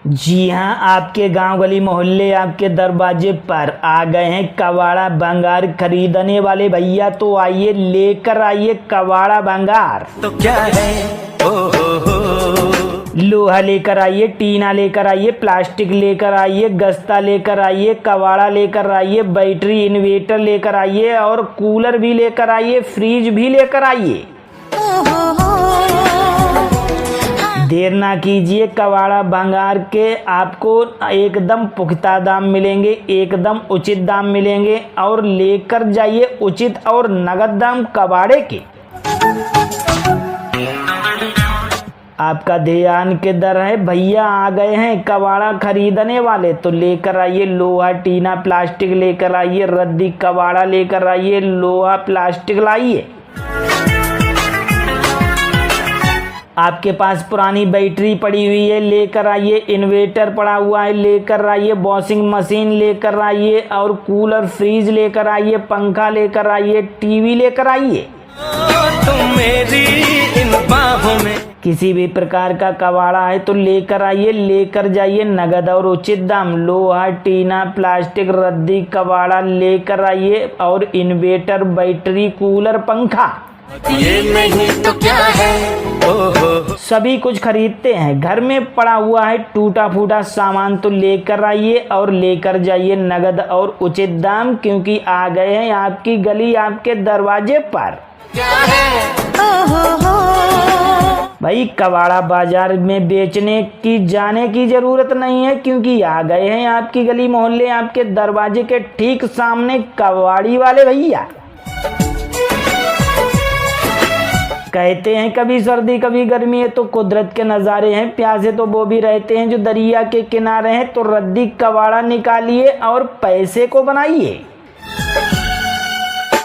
जी हाँ, आपके गांव गली मोहल्ले आपके दरवाजे पर आ गए हैं कबाड़ा भंगार खरीदने वाले भैया। तो आइए लेकर आइए कबाड़ा भंगार। तो क्या है हो लोहा लेकर आइए, टीना लेकर आइए, प्लास्टिक लेकर आइए, गस्ता लेकर आइए, कबाड़ा लेकर आइए, बैटरी इन्वर्टर लेकर आइए और कूलर भी लेकर आइए, फ्रिज भी लेकर आइए। देर ना कीजिए, कबाड़ा भंगार के आपको एकदम पुख्ता दाम मिलेंगे, एकदम उचित दाम मिलेंगे और लेकर जाइए उचित और नगद दाम कबाड़े के। आपका ध्यान किधर है? भैया आ गए हैं कबाड़ा खरीदने वाले। तो लेकर आइए लोहा, टीना, प्लास्टिक लेकर आइए, रद्दी कबाड़ा लेकर आइए, लोहा प्लास्टिक लाइए। आपके पास पुरानी बैटरी पड़ी हुई है, लेकर आइए। इन्वर्टर पड़ा हुआ है, लेकर आइए। वॉशिंग मशीन लेकर आइए और कूलर, फ्रिज लेकर आइए, पंखा लेकर आइए, टीवी लेकर आइए। तुम मेरी इन बाहों में। किसी भी प्रकार का कबाड़ा है तो लेकर आइए, लेकर जाइए नगद और उचित दाम। लोहा, टीना, प्लास्टिक, रद्दी कबाड़ा लेकर आइए और इन्वर्टर, बैटरी, कूलर, पंखा, ये नहीं तो क्या है हो सभी कुछ खरीदते हैं। घर में पड़ा हुआ है टूटा फूटा सामान तो लेकर आइए और लेकर जाइए नगद और उचित दाम, क्योंकि आ गए हैं आपकी गली आपके दरवाजे पर। क्या है भाई कबाड़ा बाजार में बेचने की जाने की जरूरत नहीं है, क्योंकि आ गए हैं आपकी गली मोहल्ले आपके दरवाजे के ठीक सामने कबाड़ी वाले भैया। कहते हैं कभी सर्दी कभी गर्मी है तो कुदरत के नज़ारे हैं, प्यासे तो वो भी रहते हैं जो दरिया के किनारे हैं। तो रद्दी कबाड़ा निकालिए और पैसे को बनाइए।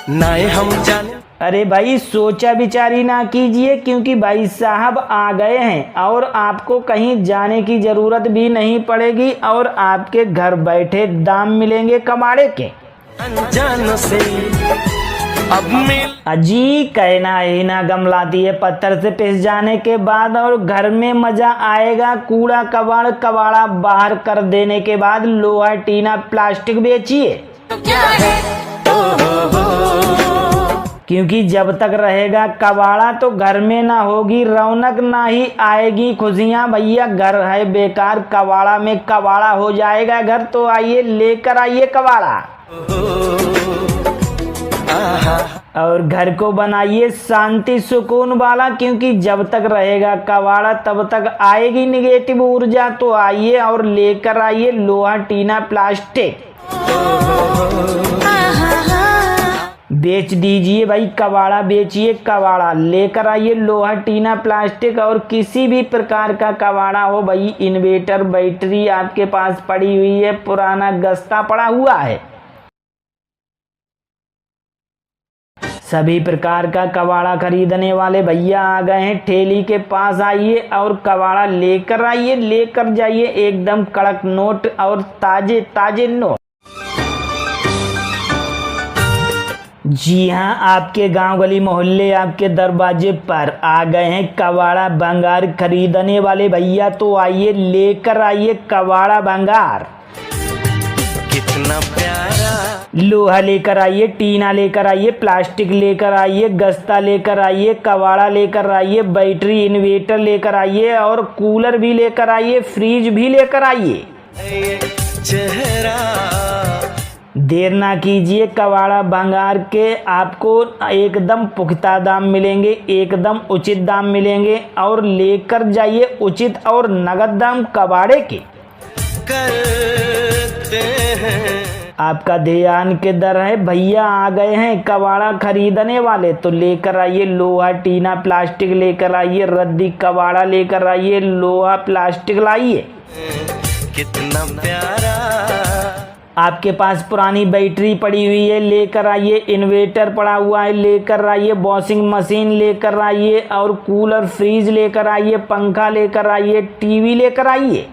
नाए हम जाने। अरे भाई सोचा विचारी ना कीजिए, क्योंकि भाई साहब आ गए हैं और आपको कहीं जाने की जरूरत भी नहीं पड़ेगी और आपके घर बैठे दाम मिलेंगे कबाड़े के। अनजानों से अब मिल अजी कहना ही ना गमलाती है पत्थर से पिस जाने के बाद, और घर में मजा आएगा कूड़ा कबाड़ कबाड़ा बाहर कर देने के बाद। लोहा, टीना, प्लास्टिक बेचिए, तो क्या है क्योंकि जब तक रहेगा कबाड़ा तो घर में ना होगी रौनक, ना ही आएगी खुशियां। भैया घर है बेकार, कबाड़ा में कबाड़ा हो जाएगा घर। तो आइए लेकर आइए कबाड़ा और घर को बनाइए शांति सुकून वाला, क्योंकि जब तक रहेगा कबाड़ा तब तक आएगी निगेटिव ऊर्जा। तो आइए और लेकर आइए लोहा, टीना, प्लास्टिक बेच दीजिए भाई, कबाड़ा बेचिए। कबाड़ा लेकर आइए, लोहा, टीना, प्लास्टिक और किसी भी प्रकार का कबाड़ा हो भाई। इन्वर्टर, बैटरी आपके पास पड़ी हुई है, पुराना गस्ता पड़ा हुआ है, सभी प्रकार का कबाड़ा खरीदने वाले भैया आ गए हैं ठेली के पास। आइए और कबाड़ा लेकर आइए, लेकर जाइए एकदम कड़क नोट और ताजे ताजे नोट। जी हाँ, आपके गांव गली मोहल्ले आपके दरवाजे पर आ गए हैं कबाड़ा भंगार खरीदने वाले भैया। तो आइए लेकर आइए कबाड़ा भंगार। कितना प्यारा। लोहा लेकर आइए, टीना लेकर आइए, प्लास्टिक लेकर आइए, गस्ता लेकर आइए, कबाड़ा लेकर आइए, बैटरी इन्वर्टर लेकर आइए और कूलर भी लेकर आइए, फ्रिज भी लेकर आइए। चेहरा देर ना कीजिए, कबाड़ा भंगार के आपको एकदम पुख्ता दाम मिलेंगे, एकदम उचित दाम मिलेंगे और लेकर जाइए उचित और नगद दाम कबाड़े के। करते हैं आपका ध्यान किधर है? भैया आ गए हैं कबाड़ा खरीदने वाले। तो लेकर आइए लोहा, टीना, प्लास्टिक लेकर आइए, रद्दी कबाड़ा लेकर आइए, लोहा प्लास्टिक लाइए। कितना प्यारा। आपके पास पुरानी बैटरी पड़ी हुई है, लेकर आइए। इन्वर्टर पड़ा हुआ है, लेकर आइए। वॉशिंग मशीन लेकर आइए और कूलर, फ्रिज लेकर आइए, पंखा लेकर आइए, टीवी लेकर आइए।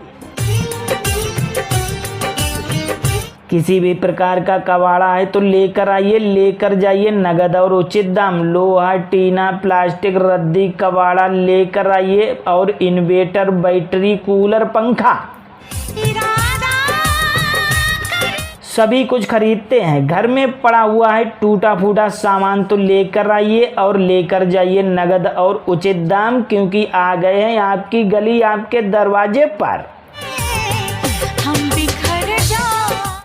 किसी भी प्रकार का कबाड़ा है तो लेकर आइए, लेकर जाइए नगद और उचित दाम। लोहा, टीना, प्लास्टिक, रद्दी कबाड़ा लेकर आइए और इन्वर्टर, बैटरी, कूलर, पंखा, सभी कुछ खरीदते हैं, घर में पड़ा हुआ है टूटा फूटा सामान तो लेकर आइए और लेकर जाइए नगद और उचित दाम, क्योंकि आ गए हैं आपकी गली आपके दरवाजे पर।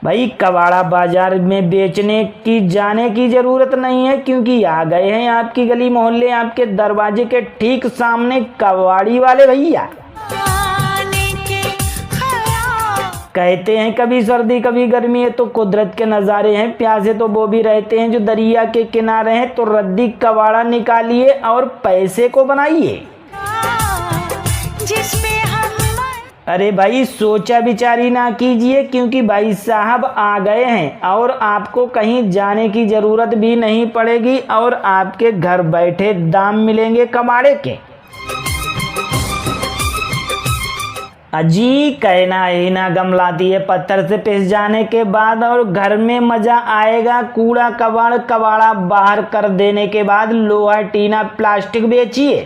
भाई कबाड़ा बाजार में बेचने की जाने की जरूरत नहीं है, क्योंकि आ गए हैं आपकी गली मोहल्ले आपके दरवाजे के ठीक सामने कबाड़ी वाले भैया। कहते हैं कभी सर्दी कभी गर्मी है तो कुदरत के नज़ारे हैं, प्यासे तो वो भी रहते हैं जो दरिया के किनारे हैं। तो रद्दी कबाड़ा निकालिए और पैसे को बनाइए। अरे भाई सोचा विचारी ना कीजिए, क्योंकि भाई साहब आ गए हैं और आपको कहीं जाने की जरूरत भी नहीं पड़ेगी और आपके घर बैठे दाम मिलेंगे कबाड़े के। अजी कहना ही ना गम लाती है पत्थर से पिस जाने के बाद, और घर में मजा आएगा कूड़ा कबाड़ कबाड़ा बाहर कर देने के बाद। लोहा टीना प्लास्टिक बेचिए,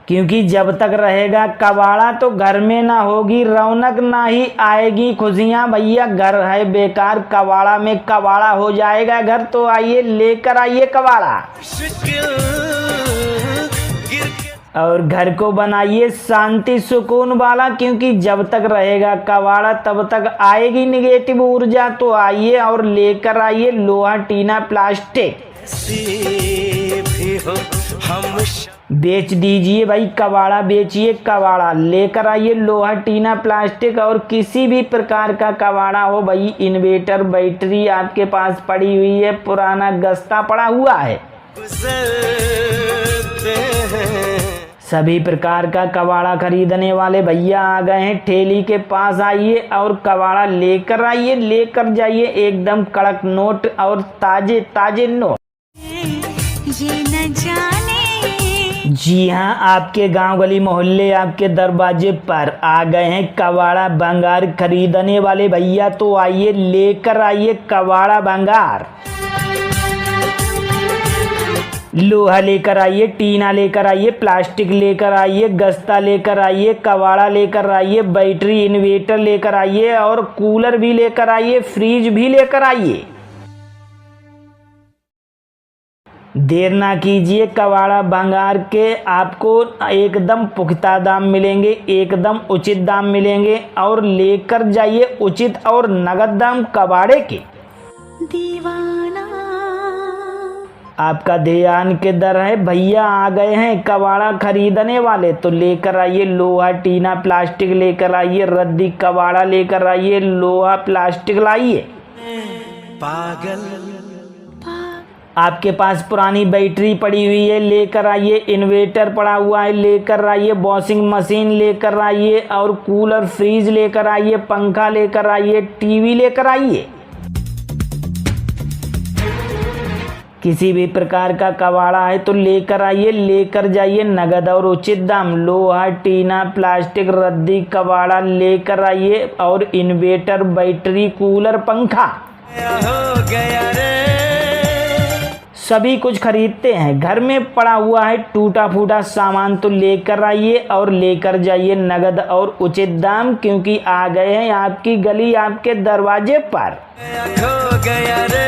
क्योंकि जब तक रहेगा कबाड़ा तो घर में ना होगी रौनक ना ही आएगी खुशियां। भैया घर है बेकार, कबाड़ा में कबाड़ा हो जाएगा घर। तो आइए लेकर आइए कबाड़ा और घर को बनाइए शांति सुकून वाला, क्योंकि जब तक रहेगा कबाड़ा तब तक आएगी निगेटिव ऊर्जा। तो आइए और लेकर आइए लोहा टीना प्लास्टिक, बेच दीजिए भाई कबाड़ा बेचिए कबाड़ा। लेकर आइए लोहा टीना प्लास्टिक और किसी भी प्रकार का कबाड़ा हो भाई। इन्वर्टर बैटरी आपके पास पड़ी हुई है, पुराना गस्ता पड़ा हुआ है, सभी प्रकार का कबाड़ा खरीदने वाले भैया आ गए हैं। ठेली के पास आइए और कबाड़ा लेकर आइए, लेकर जाइए एकदम कड़क नोट और ताजे ताजे नोट। ये न जाने। जी हाँ, आपके गांव गली मोहल्ले आपके दरवाजे पर आ गए हैं कबाड़ा भंगार खरीदने वाले भैया। तो आइए लेकर आइए कबाड़ा भंगार। लोहा लेकर आइए, टीना लेकर आइए, प्लास्टिक लेकर आइए, गस्ता लेकर आइए, कबाड़ा लेकर आइए, बैटरी इन्वर्टर लेकर आइए और कूलर भी लेकर आइए, फ्रिज भी लेकर आइए। देर ना कीजिए, कबाड़ा भंगार के आपको एकदम पुख्ता दाम मिलेंगे, एकदम उचित दाम मिलेंगे और लेकर जाइए उचित और नगद दाम कबाड़े के। दीवाना आपका ध्यान किधर है भैया? आ गए हैं कबाड़ा खरीदने वाले। तो लेकर आइए लोहा टीना प्लास्टिक लेकर आइए, रद्दी कबाड़ा लेकर आइए, लोहा प्लास्टिक लाइए। पागल आपके पास पुरानी बैटरी पड़ी हुई है, लेकर आइए। इन्वर्टर पड़ा हुआ है, लेकर आइए। वॉशिंग मशीन लेकर आइए और कूलर फ्रिज लेकर आइए, पंखा लेकर आइए, टीवी लेकर आइए। किसी भी प्रकार का कबाड़ा है तो लेकर आइए, लेकर जाइए नगद और उचित दाम। लोहा टीना प्लास्टिक रद्दी कबाड़ा लेकर आइए और इन्वर्टर बैटरी कूलर पंखा हो गया रे। सभी कुछ खरीदते हैं, घर में पड़ा हुआ है टूटा फूटा सामान तो लेकर आइए और लेकर जाइए नगद और उचित दाम, क्योंकि आ गए हैं आपकी गली आपके दरवाजे पर। हो गया रे।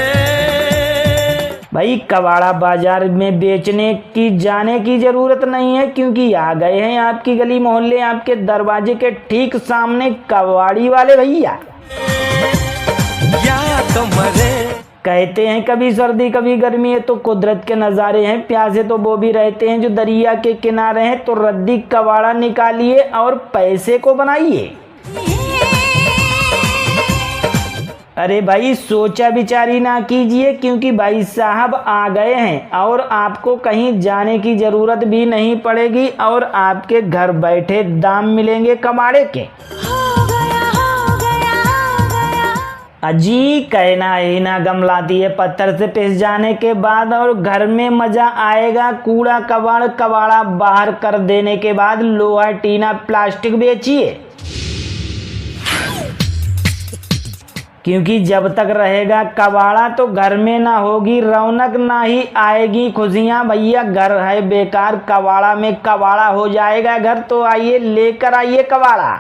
भाई कबाड़ा बाजार में बेचने की जाने की जरूरत नहीं है, क्योंकि आ गए हैं आपकी गली मोहल्ले आपके दरवाजे के ठीक सामने कबाड़ी वाले भैया। तो कहते हैं कभी सर्दी कभी गर्मी है तो कुदरत के नज़ारे हैं, प्यासे तो वो भी रहते हैं जो दरिया के किनारे हैं। तो रद्दी कबाड़ा निकालिए और पैसे को बनाइए। अरे भाई सोचा विचारी ना कीजिए, क्योंकि भाई साहब आ गए हैं और आपको कहीं जाने की जरूरत भी नहीं पड़ेगी और आपके घर बैठे दाम मिलेंगे कबाड़े के। अजी कहना ही ना गम लाती है पत्थर से पिस जाने के बाद, और घर में मजा आएगा कूड़ा कबाड़ कबाड़ा बाहर कर देने के बाद। लोहा टीना प्लास्टिक बेचिए, क्योंकि जब तक रहेगा कबाड़ा तो घर में ना होगी रौनक, ना ही आएगी खुशियां। भैया घर है बेकार, कबाड़ा में कबाड़ा हो जाएगा घर। तो आइए लेकर आइए कबाड़ा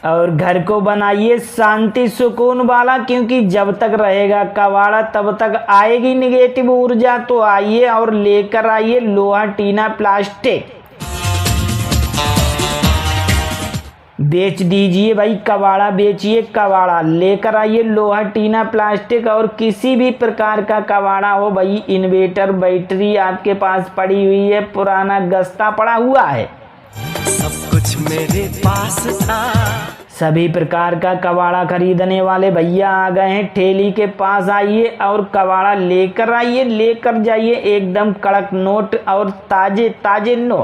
और घर को बनाइए शांति सुकून वाला, क्योंकि जब तक रहेगा कबाड़ा तब तक आएगी निगेटिव ऊर्जा। तो आइए और लेकर आइए लोहा टीना प्लास्टिक, बेच दीजिए भाई कबाड़ा, बेचिए कबाड़ा। लेकर आइए लोहा टीना प्लास्टिक और किसी भी प्रकार का कबाड़ा हो भाई। इन्वेटर बैटरी आपके पास पड़ी हुई है, पुराना गस्ता पड़ा हुआ है, सब कुछ मेरे पास था। सभी प्रकार का कबाड़ा खरीदने वाले भैया आ गए हैं ठेली के पास। आइए और कबाड़ा लेकर आइए, लेकर जाइए एकदम कड़क नोट और ताजे ताजे नोट।